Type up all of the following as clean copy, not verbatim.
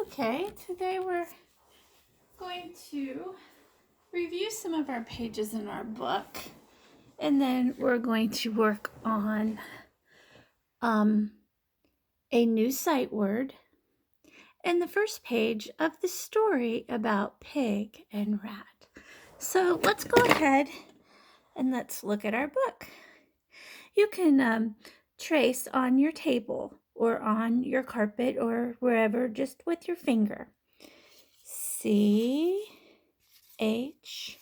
Okay, today we're going to review some of our pages in our book, and then we're going to work on a new sight word and the first page of the story about Pig and Rat. So let's go ahead and let's look at our book. You can trace on your table or on your carpet or wherever, just with your finger. C H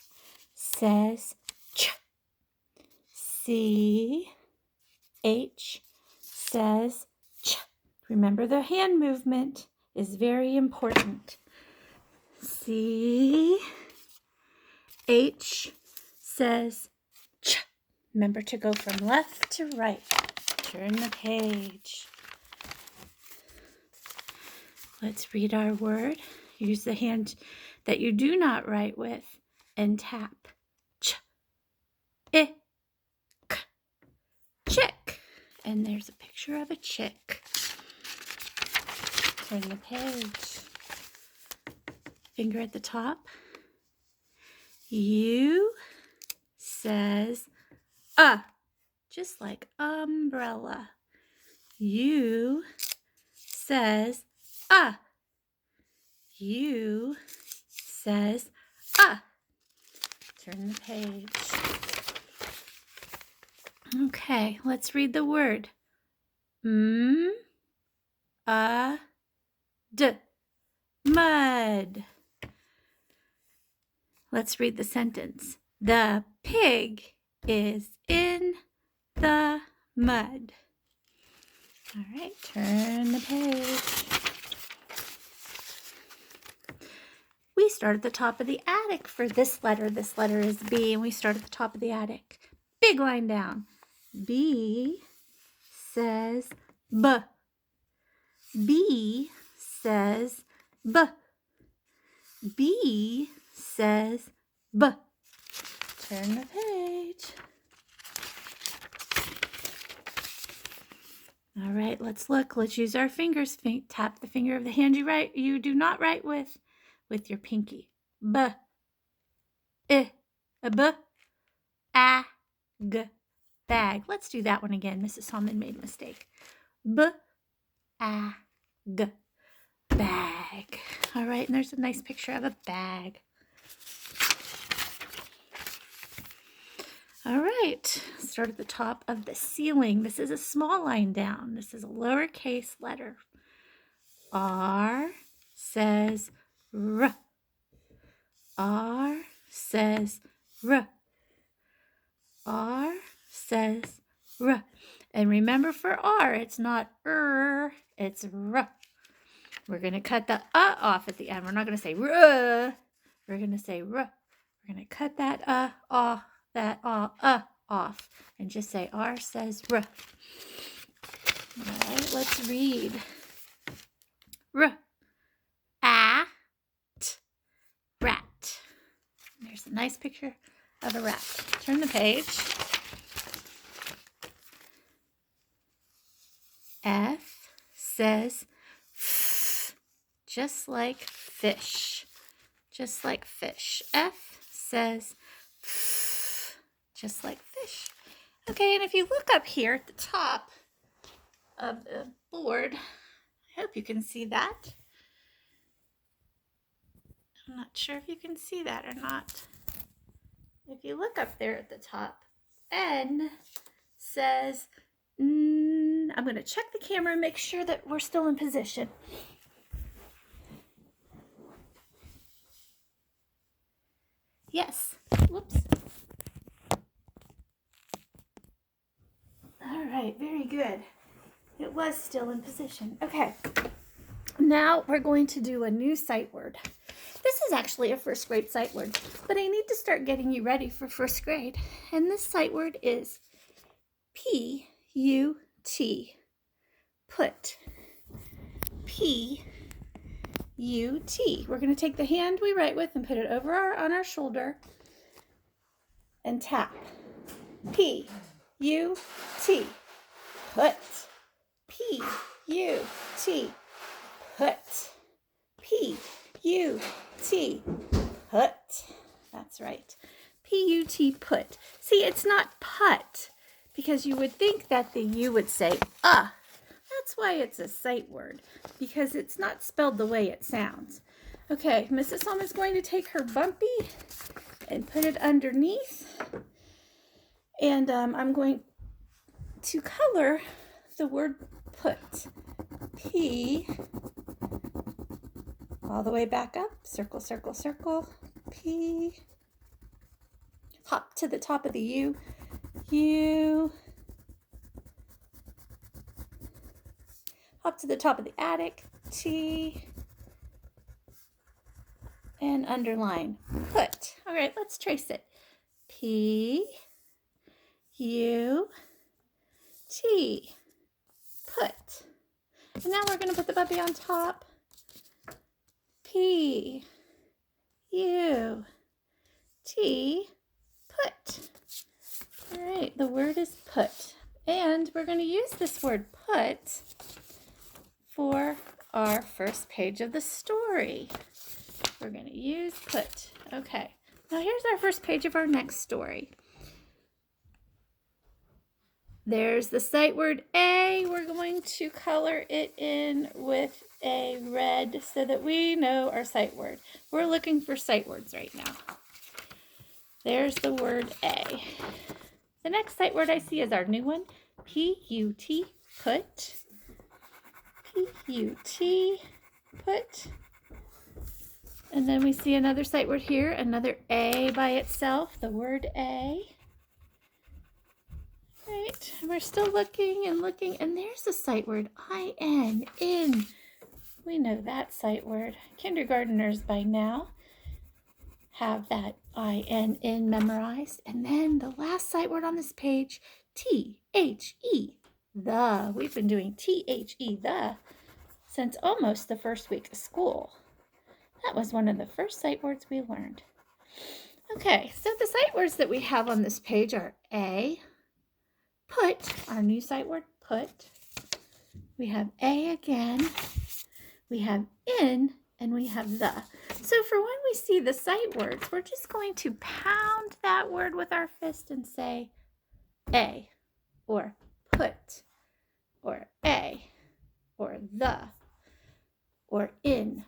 says ch. C H says ch. Remember, the hand movement is very important. C H says ch. Remember to go from left to right. Turn the page. Let's read our word. Use the hand that you do not write with and tap. Ch, I, k, chick. And there's a picture of a chick. Turn the page. Finger at the top. U says just like umbrella. U says U says Turn the page. Okay, let's read the word. Mud. Let's read the sentence. The pig is in the mud. All right, turn the page. We start at the top of the attic for this letter. This letter is B, and we start at the top of the attic. Big line down. B says B. B says B. B says B. Turn the page. All right, let's look. Let's use our fingers. Tap the finger of the hand you do not write with your pinky. B, I, a B, a, g, bag. Let's do that one again. Mrs. Holman made a mistake. B, a, g, bag. All right, and there's a nice picture of a bag. All right, start at the top of the ceiling. This is a small line down. This is a lowercase letter. R says R. R says R. R says R. And remember, for R, it's not it's R. We're going to cut the off at the end. We're not going to say R. We're going to say R. We're going to cut that off. Off and just say R says R. All right, let's read. R, a, t, rat. There's a nice picture of a rat. Turn the page. F says f, just like fish. Just like fish. F says f, just like fish. Okay, and if you look up here at the top of the board, I hope you can see that. I'm not sure if you can see that or not. If you look up there at the top, N says, I'm going to check the camera and make sure that we're still in position. Yes. Whoops. All right, very good. It was still in position. Okay. Now we're going to do a new sight word. This is actually a first grade sight word, but I need to start getting you ready for first grade. And this sight word is P-U-T. Put. P-U-T. We're going to take the hand we write with and put it on our shoulder and tap. P-U-T. Put. P-U-T. Put. P-U-T, put. That's right. P-U-T, put. See, it's not put, because you would think that the U would say, That's why it's a sight word, because it's not spelled the way it sounds. Okay, Mrs. Hom is going to take her bumpy and put it underneath. And I'm going to color the word put. P, all the way back up, circle, circle, circle, P. Hop to the top of the U, U. Hop to the top of the attic, T. And underline, put. All right, let's trace it. P, U, T, put. And now we're going to put the puppy on top. P, U, T, put. All right, the word is put. And we're going to use this word put for our first page of the story. We're going to use put. Okay, now here's our first page of our next story. There's the sight word A. We're going to color it in with a red so that we know our sight word. We're looking for sight words right now. There's the word A. The next sight word I see is our new one, P-U-T, put. P-U-T, put. And then we see another sight word here, another A by itself, the word A. Right, we're still looking, and there's the sight word, I-N, in. We know that sight word. Kindergartners by now have that I-N, in, memorized. And then the last sight word on this page, T-H-E, the. We've been doing T-H-E, the, since almost the first week of school. That was one of the first sight words we learned. Okay, so the sight words that we have on this page are A, put, our new sight word, put. We have A again. We have in, and we have the. So for when we see the sight words, we're just going to pound that word with our fist and say A, or put, or A, or the, or in.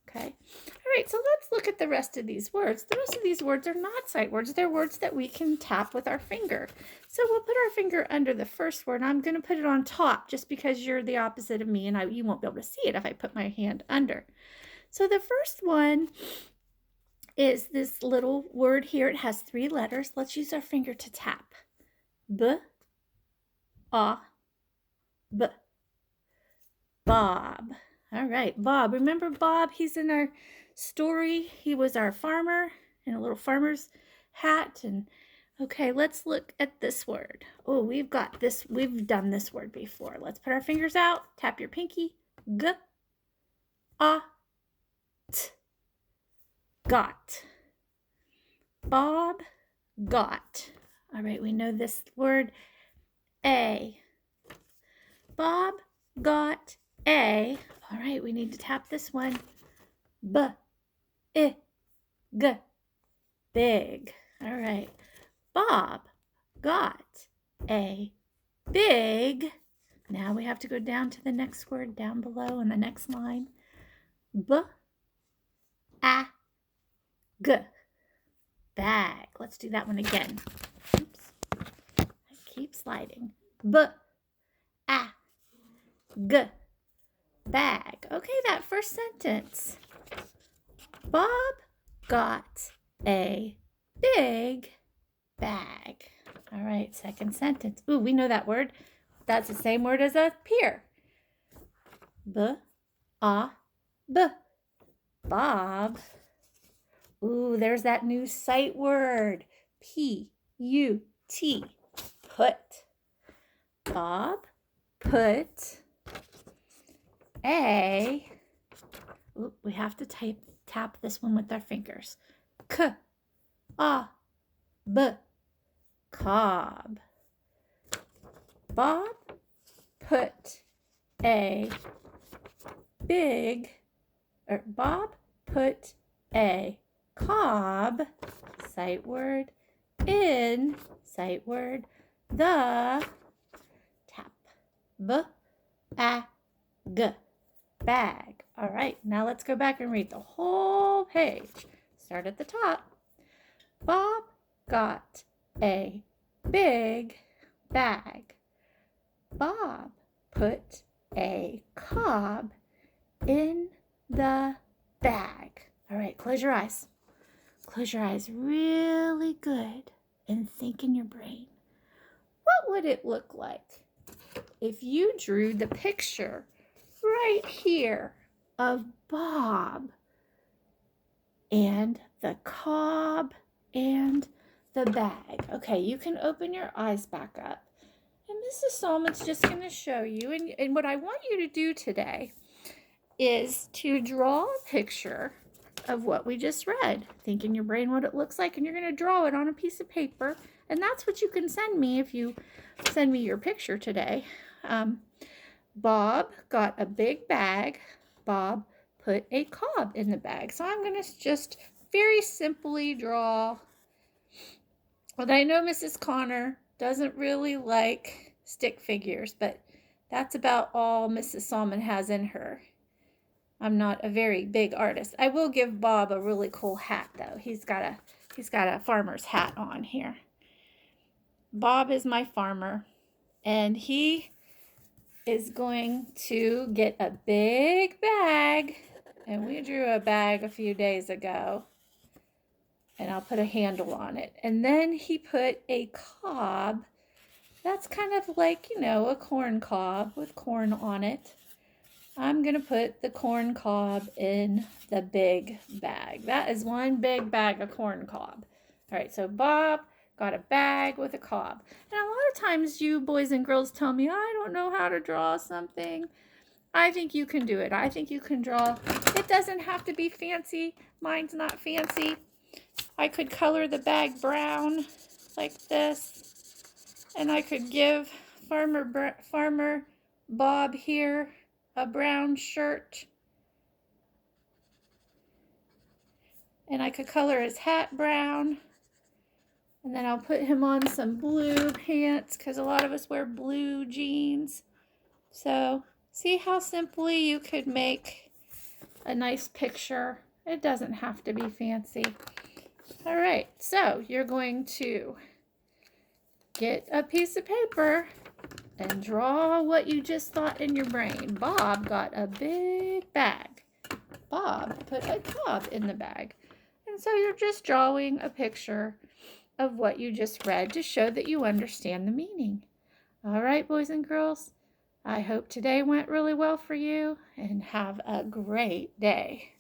Okay. All right, so let's look at the rest of these words. The rest of these words are not sight words. They're words that we can tap with our finger. So we'll put our finger under the first word. I'm going to put it on top just because you're the opposite of me and you won't be able to see it if I put my hand under. So the first one is this little word here. It has 3 letters. Let's use our finger to tap. B, A, B. Bob. All right, Bob. Remember Bob? He's in our story. He was our farmer in a little farmer's hat. And okay, let's look at this word. Oh, we've got this. We've done this word before. Let's put our fingers out. Tap your pinky. G, A, T. Got. Bob got. All right, we know this word. A. Bob got A. All right, we need to tap this one. B, I, G, big. All right. Bob got a big. Now we have to go down to the next word down below in the next line. B, A, G, bag. Let's do that one again. Oops. I keep sliding. B, A, G, bag. Okay, that first sentence. Bob got a big bag. All right, second sentence. Ooh, we know that word. That's the same word as a pear. B, A, B. Bob. Ooh, there's that new sight word. P-U-T. Put. Bob put a. Ooh, we have to tap this one with our fingers. K, A, B. Cob. Bob put a big, Bob put a cob, sight word, in, sight word, the tap, b-a-g, bag. All right, now let's go back and read the whole page. Start at the top. Bob got a big bag. Bob put a cob in the bag. All right, close your eyes. Close your eyes really good and think in your brain. What would it look like if you drew the picture right here of Bob and the cob and the bag? Okay, you can open your eyes back up. And Mrs. Salmon's just going to show you. And what I want you to do today is to draw a picture of what we just read. Think in your brain what it looks like, and you're going to draw it on a piece of paper. And that's what you can send me if you send me your picture today. Bob got a big bag. Bob put a cob in the bag. So I'm going to just very simply draw. Well, I know Mrs. Connor doesn't really like stick figures, but that's about all Mrs. Salmon has in her. I'm not a very big artist. I will give Bob a really cool hat though. He's got a farmer's hat on here. Bob is my farmer, and he is going to get a big bag, and we drew a bag a few days ago, and I'll put a handle on it. And then he put a cob. That's kind of like, you know, a corn cob with corn on it. I'm going to put the corn cob in the big bag. That is one big bag of corn cob. All right, so Bob got a bag with a cob. And a lot of times you boys and girls tell me, I don't know how to draw something. I think you can do it. I think you can draw. It doesn't have to be fancy. Mine's not fancy. I could color the bag brown like this. And I could give Farmer Bob here a brown shirt. And I could color his hat brown. And then I'll put him on some blue pants because a lot of us wear blue jeans. So see how simply you could make a nice picture. It doesn't have to be fancy. All right, so you're going to get a piece of paper and draw what you just thought in your brain. Bob got a big bag. Bob put a cob in the bag. And so you're just drawing a picture of what you just read to show that you understand the meaning. All right, boys and girls, I hope today went really well for you, and have a great day.